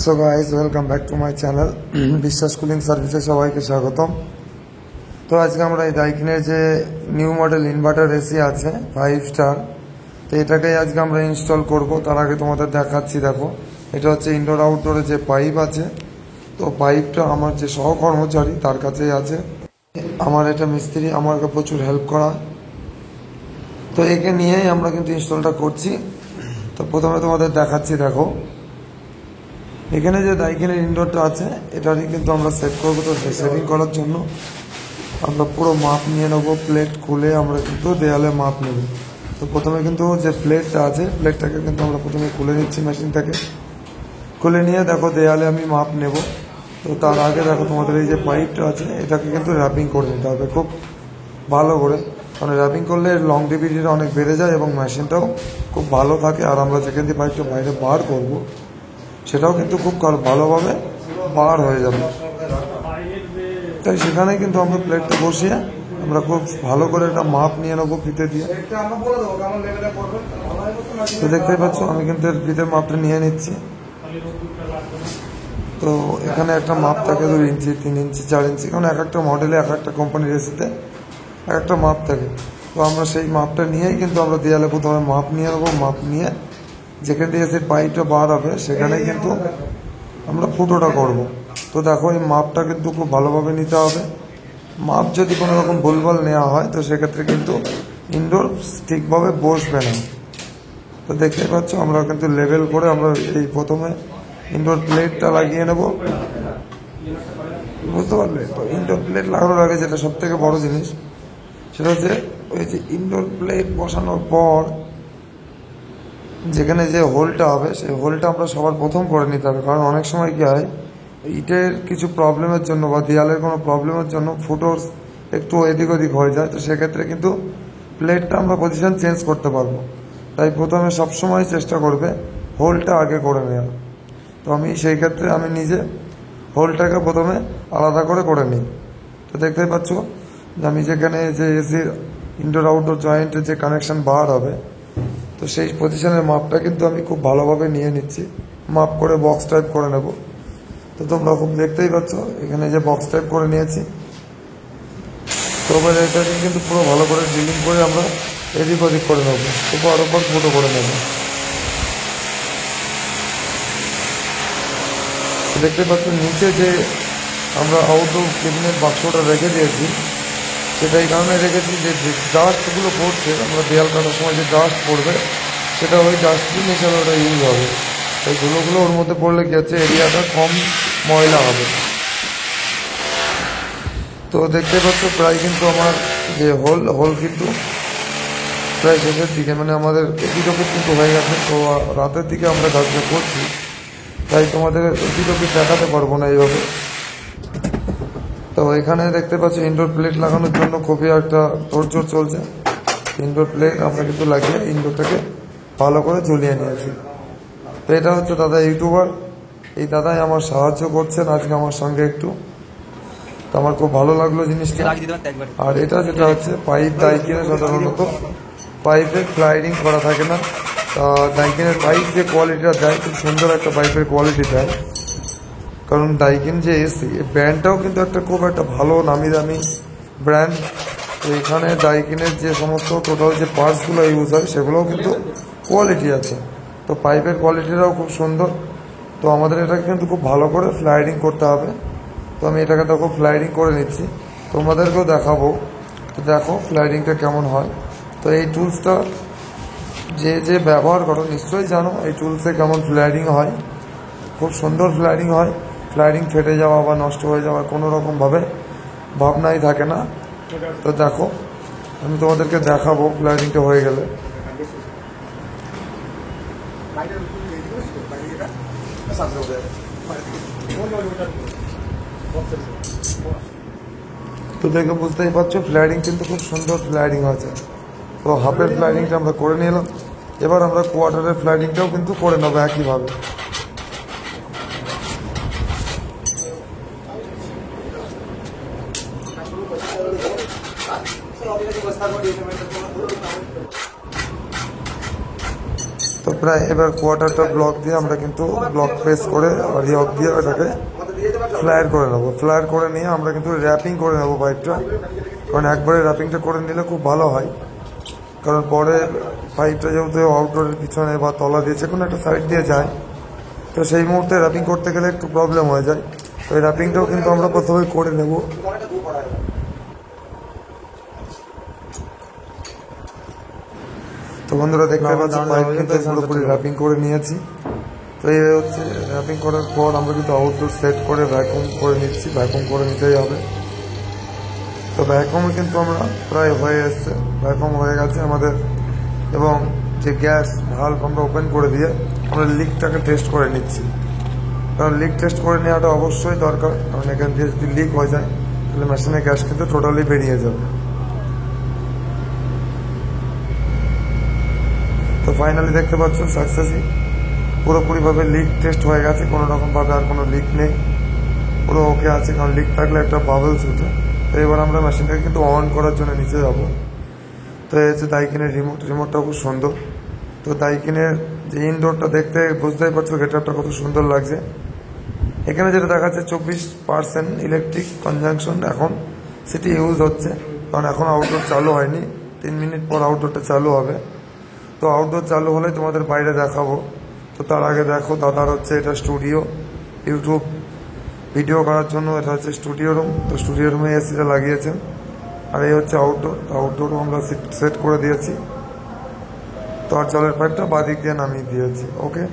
So guys, welcome back to my channel বিশ্বাস cooling সার্ভিসে সবাইকে স্বাগতম। তো আজকে আমরা এই ডাইকিনের যে নিউ মডেল ইনভার্টার এসি আছে 5 স্টার, তো এটাকেই আজকে আমরা ইনস্টল করব। তার আগে তোমাদের দেখাচ্ছি, দেখো এটা হচ্ছে ইনডোর আউটডোরে যে পাইপ আছে। তো পাইপটা আমার যে সহকর্মচারী তার কাছেই আছে। আমার এটা মিস্ত্রি আমাকে প্রচুর হেল্প করা, তো একে নিয়েই আমরা কিন্তু ইনস্টলটা করছি। তো প্রথমে তোমাদের দেখাচ্ছি, দেখো এখানে যে ডাইকিনের ইনডোরটা আছে এটারই কিন্তু আমরা সেট করবো। তো সেটিং করার জন্য আমরা পুরো মাপ নিয়ে নেবো, প্লেট খুলে আমরা কিন্তু দেয়ালে মাপ নেব। তো প্রথমে কিন্তু যে প্লেটটা আছে প্লেটটাকে কিন্তু আমরা প্রথমে খুলে নিচ্ছি, মেশিনটাকে খুলে নিয়ে দেখো দেয়ালে আমি মাপ নেব। তো তার আগে দেখো তোমাদের এই যে পাইপটা আছে এটাকে কিন্তু র্যাপিং করে নিতে হবে খুব ভালো করে, কারণ র্যাপিং করলে লংজিভিটিটা অনেক বেড়ে যায় এবং মেশিনটাও খুব ভালো থাকে। আর আমরা যেখান দিয়ে পাইপটা বাইরে বার করব সেটাও কিন্তু খুব ভালোভাবে বার হয়ে যাবে। তাই সেখানে কিন্তু আমরা প্লেটটা বসিয়ে আমরা খুব ভালো করে একটা মাপ নিয়ে নেবো ফিতে দিয়ে। তো দেখতেই পাচ্ছ আমি কিন্তু এর ফিতের মাপটা নিয়ে নিচ্ছি। তো এখানে একটা মাপ থাকে 2 ইঞ্চি, 3 ইঞ্চি, 4 ইঞ্চি, কারণ এক একটা মডেলে এক একটা কোম্পানির এসিতে এক একটা মাপ থাকে। তো আমরা সেই মাপটা নিয়েই কিন্তু আমরা দেয়ালে প্রথমে মাপ নিয়ে নেবো। মাপ নিয়ে যেখান থেকে এসে পাইপটা বার হবে সেখানে কিন্তু আমরা ফুটোটা করব। তো দেখো এই মাপটা কিন্তু খুব ভালোভাবে নিতে হবে। মাপ যদি কোনো রকম ভুলভাল নেওয়া হয় তো সেক্ষেত্রে কিন্তু ইনডোর ঠিকভাবে বসবে না। তো দেখতেই পাচ্ছ আমরা কিন্তু লেভেল করে আমরা এই প্রথমে ইনডোর প্লেটটা লাগিয়ে নেব, বুঝতে পারলে? তো ইনডোর প্লেট লাগানোর আগে যেটা সব থেকে বড় জিনিস সেটা হচ্ছে ওই যে ইনডোর প্লেট বসানোর পর যেখানে যে হোলটা হবে সেই হোলটা আমরা সবার প্রথম করে নিতে হবে। কারণ অনেক সময় কী হয়, ইটের কিছু প্রবলেমের জন্য বা দেয়ালের কোনো প্রবলেমের জন্য ফুটো একটু এদিক ওদিক হয়ে যায়। তো সেক্ষেত্রে কিন্তু প্লেটটা আমরা পজিশন চেঞ্জ করতে পারবো। তাই প্রথমে সবসময় চেষ্টা করবে হোলটা আগে করে নেওয়া। তো আমি সেই ক্ষেত্রে আমি নিজে হোলটাকে প্রথমে আলাদা করে নিই। তো দেখতেই পাচ্ছ যে আমি যেখানে যে এসির ইনডোর আউটডোর জয়েন্টের যে কানেকশন বার হবে তো সেই পজিশনের মাপটা কিন্তু আমি খুব ভালোভাবে নিয়ে নিচ্ছি, মাপ করে বক্স টাইপ করে নেব। তো তোমরা খুব দেখতেই পাচ্ছ এখানে যে বক্স টাইপ করে নিয়েছি। তো এবার এটাকে কিন্তু পুরো ভালো করে ড্রিলিং করে আমরা এদিক ওদিক করে নেব, উপর ওপর ফুটো করে নেব। দেখতে পাচ্ছ নিচে যে আমরা আউটডোর ক্যাবিনেট বাক্সটা রেখে দিয়েছি সেটা এই কারণে রেখেছি যে ডাস্টগুলো পড়ছে, আমরা দেয়াল কাটার সময় যে ডাস্ট পড়বে সেটা ওই ডাস্টবিন হিসাবে ওটা ইউজ হবে। এই ধুলোগুলো ওর মধ্যে পড়লে কী হচ্ছে, এরিয়াটা কম ময়লা হবে। তো দেখতে পাচ্ছ প্রায় কিন্তু আমার যে হোল কিন্তু প্রায় শেষের দিকে, মানে আমাদের এপিটপি কিন্তু হয়ে গেছে। তো রাতের দিকে আমরা কাজটা করছি, তাই তোমাদের এপিটপি দেখাতে পারবো না এইভাবে। তো এখানে দেখতে পাচ্ছ ইনডোর প্লেট লাগানোর জন্য খুবই একটা তোড়জোড় চলছে। ইনডোর প্লেট আমরা কিন্তু লাগিয়ে ইনডোরটাকে ভালো করে ঝুলিয়ে নিয়েছি। তো এটা হচ্ছে দাদা ইউটিউবার, এই দাদাই আমার সাহায্য করছেন আজকে আমার সঙ্গে একটু। তো আমার খুব ভালো লাগলো জিনিসটা। আর এটা যেটা হচ্ছে পাইপ ডাইকিনে সাধারণত পাইপের ফ্লাইডিং করা থাকে না। ডাইকিনের পাইপ যে কোয়ালিটিটা দেয় খুব সুন্দর একটা পাইপের কোয়ালিটি দেয়। কারণ ডাইকিন যে এসি ব্র্যান্ডটাও কিন্তু খুব একটা ভালো নামি দামি ব্র্যান্ড। তো এখানে ডাইকিনের যে সমস্ত টোটাল যে পার্টসগুলো ইউজ হয় সেগুলোও কিন্তু কোয়ালিটি আছে। তো পাইপের কোয়ালিটিটাও খুব সুন্দর। তো আমাদের এটাকে কিন্তু খুব ভালো করে ফ্লাইডিং করতে হবে। তো আমি এটাকে দেখো ফ্লাইডিং করে নিচ্ছি, তোমাদেরকেও দেখাবো। তো দেখো ফ্লাইডিংটা কেমন হয়। তো এই টুলসটা যে ব্যবহার করো নিশ্চয়ই জানো এই টুলসে কেমন ফ্লাইডিং হয়। খুব সুন্দর ফ্লাইডিং হয়, ফ্লাইডিং ফেটে যাওয়া বা নষ্ট হয়ে যাওয়ার কোনো রকমভাবে ভাবনাই থাকে না। তো দেখো আমি তোমাদেরকে দেখাবো ফ্লাইডিংটা হয়ে গেলে। তো দেখে বুঝতেই পারছো ফ্লাইডিং কিন্তু খুব সুন্দর ফ্লাইডিং আছে। তো হাফের ফ্লাইডিংটা আমরা করে নিলাম, এবার আমরা কোয়ার্টারের ফ্লাইডিংটাও কিন্তু করে নেবো একইভাবে। তো প্রায় এবার কোয়ার্টারটা ব্লক দিয়ে আমরা কিন্তু ব্লক প্রেস করে রিয়ক দিয়ে এটাকে ফ্লায়ার করে নেবো। ফ্লায়ার করে নিয়ে আমরা কিন্তু র্যাপিং করে নেবো পাইপটা, কারণ একবারে র্যাপিংটা করে নিলে খুব ভালো হয়। কারণ পরে পাইপটা যেহেতু আউটডোরের পিছনে বা তলা দিয়ে যে কোনো একটা সাইড দিয়ে যায়, তো সেই মুহূর্তে র্যাপিং করতে গেলে একটু প্রবলেম হয়ে যায়। ওই র্যাপিংটাও কিন্তু আমরা প্রথমে করে নেব। তো বন্ধুরা দেখতে পাচ্ছি পাইপ কিন্তু পুরোপুরি র্যাপিং করে নিয়েছি। তো এই হচ্ছে র্যাপিং করার পর আমরা কিন্তু আউটডোর সেট করে ভ্যাকুম করে নিচ্ছি। ভ্যাকুম করে নিতেই হবে। তো ভ্যাকুম কিন্তু আমরা প্রায় হয়ে এসছে, ভ্যাকুম হয়ে গেছে আমাদের। এবং যে গ্যাস ভালভ আমরা ওপেন করে দিয়ে আমরা লিকটাকে টেস্ট করে নিচ্ছি, কারণ লিক টেস্ট করে নেওয়াটা অবশ্যই দরকার। কারণ এখান থেকে যদি লিক হয়ে যায় তাহলে মেশিনের গ্যাস কিন্তু টোটালি বেরিয়ে যাবে। তো ফাইনালি দেখতে পাচ্ছ সাকসেসই পুরোপুরিভাবে লিক টেস্ট হয়ে গেছে, কোনো রকমভাবে আর কোনো লিক নেই, পুরো ওকে আছে। কারণ লিক থাকলে একটা বাবলস উঠে। তো এবার আমরা মেশিনটাকে কিন্তু অন করার জন্য নিচে যাবো। তো এই হচ্ছে দাইকিনের রিমোটটা খুব সুন্দর। তো দাইকিনের যে ইনডোরটা দেখতে বুঝতেই পারছো গেটআপটা কত সুন্দর লাগছে। এখানে যেটা দেখাচ্ছে 24% ইলেকট্রিক কনজাংশন এখন সেটি ইউজ হচ্ছে, কারণ এখন আউটডোর চালু হয়নি। 3 মিনিট পর আউটডোরটা চালু হবে। তো আউটডোর চালু হলে তোমাদের বাইরে দেখাবো। তো তার আগে দেখো দাদার হচ্ছে এটা স্টুডিও, ইউটিউব ভিডিও করার জন্য এটা হচ্ছে স্টুডিও রুম। তো স্টুডিও রুমে এসিটা লাগিয়েছেন। আর এই হচ্ছে আউটডোর। আউটডোরও আমরা সেট করে দিয়েছি। তো আর জলের পাইপটা বাদিক দিয়ে নামিয়ে দিয়েছি। ওকে।